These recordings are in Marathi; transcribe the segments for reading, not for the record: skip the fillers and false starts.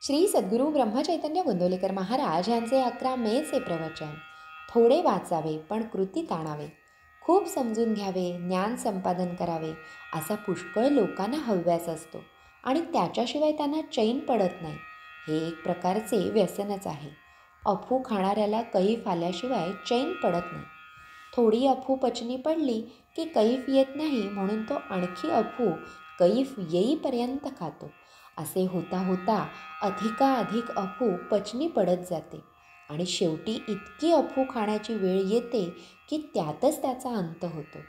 श्री सद्गुरू ब्रह्मचैतन्य गोंदवलेकर महाराज यांचे 11 मेचे प्रवचन. थोडे वाचावे पण कृतीत आणावे, खूप समजून घ्यावे, ज्ञान संपादन करावे असा पुष्कळ लोकांना हव्यास असतो आणि त्याच्याशिवाय त्यांना चैन पडत नाही. हे एक प्रकारचे व्यसनच आहे. अफू खाणाऱ्याला कैफ आल्याशिवाय चैन पडत नाही. थोडी अफू पचनी पडली की कैफ येत नाही, म्हणून तो आणखी अफू कैफ येईपर्यंत खातो. असे होता होता अधिकाधिक अफू पचनी पडत जाते आणि शेवटी इतकी अफू खाण्याची वेळ येते की त्यातच त्याचा अंत होतो.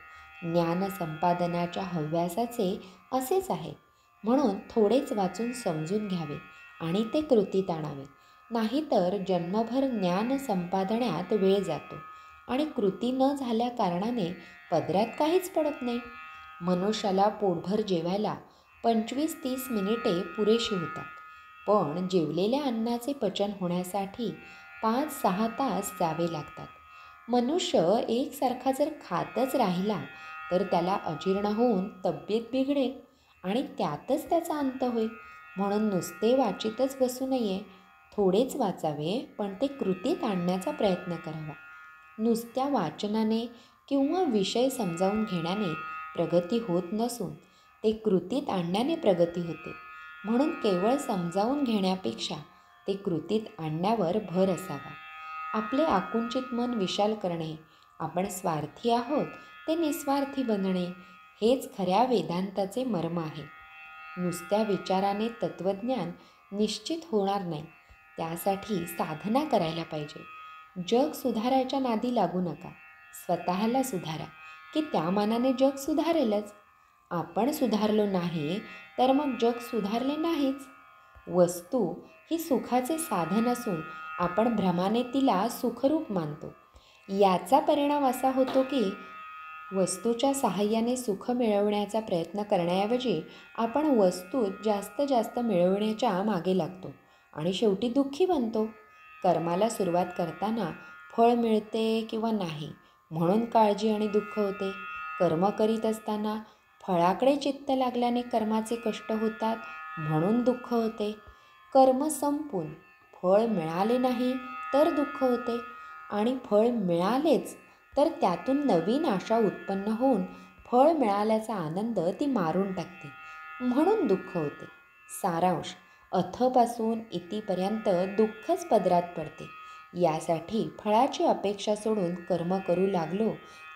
ज्ञान संपादनाच्या हव्यासाचे असेच आहे. म्हणून थोडेच वाचून समजून घ्यावे आणि ते कृतीत आणावे. नाहीतर जन्मभर ज्ञान संपादण्यात वेळ जातो आणि कृती न झाल्या कारणाने पदरात काहीच पडत नाही. मनुष्याला पोटभर जेवायला 25-30 मिनिटे पुरेशी होतात, पण जेवलेल्या अन्नाचे पचन होण्यासाठी 5-6 तास जावे लागतात. मनुष्य एकसारखा जर खातच राहिला तर त्याला अजीर्ण होऊन तब्येत बिघडेल आणि त्यातच त्याचा अंत होईल. म्हणून नुसते वाचितच बसू नये. थोडेच वाचावे पण ते कृतीत आणण्याचा प्रयत्न करावा. नुसत्या वाचनाने किंवा विषय समजावून घेण्याने प्रगती होत नसून ते कृतीत आणण्याने प्रगती होते. म्हणून केवळ समजावून घेण्यापेक्षा ते कृतीत आणण्यावर भर असावा. आपले आकुंचित मन विशाल करणे, आपण स्वार्थी आहोत ते निस्वार्थी बनणे, हेच खऱ्या वेदांताचे मर्म आहे. नुसत्या विचाराने तत्त्वज्ञान निश्चित होणार नाही. त्यासाठी साधना करायला पाहिजे. जग सुधारायच्या नादी लागू नका. स्वतःला सुधारा की त्या मानाने जग सुधारेलच. आपण सुधारलो नाही तर मग जग सुधारले नाहीच. वस्तू ही सुखाचे साधन असून आपण भ्रमाने तिला सुखरूप मानतो. याचा परिणाम असा होतो की वस्तूच्या साहाय्याने सुख मिळवण्याचा प्रयत्न करण्याऐवजी आपण वस्तू जास्त जास्त मिळवण्याच्या मागे लागतो आणि शेवटी दुःखी बनतो. कर्माला सुरुवात करताना फळ मिळते किंवा नाही म्हणून काळजी आणि दुःख होते. कर्म करीत असताना फळाकडे चित्त लागल्याने कर्माचे कष्ट होतात म्हणून दुःख होते. कर्म संपून फळ मिळाले नाही तर दुःख होते आणि फळ मिळालेच तर त्यातून नवीन आशा उत्पन्न होऊन फळ मिळाल्याचा आनंद ती मारून टाकते म्हणून दुःख होते. सारांश, अथपासून इतीपर्यंत दुःखच पदरात पडते. यासाठी फळाची अपेक्षा सोडून कर्म करू लागलो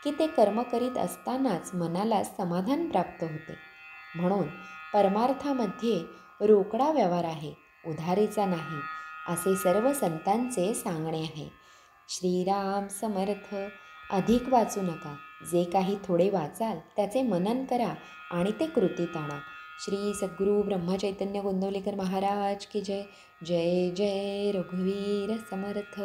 की ते कर्म करीत असतानाच मनाला समाधान प्राप्त होते. म्हणून परमार्थामध्ये रोकडा व्यवहार आहे, उधारीचा नाही, असे सर्व संतांचे सांगणे आहे. श्रीराम समर्थ. अधिक वाचू नका. जे काही थोडे वाचाल त्याचे मनन करा आणि ते कृतीत आणा. श्री सद्गुरू ब्रह्मचैतन्य गोंदवलेकर महाराज की जय. जय जय रघुवीर समर्थ.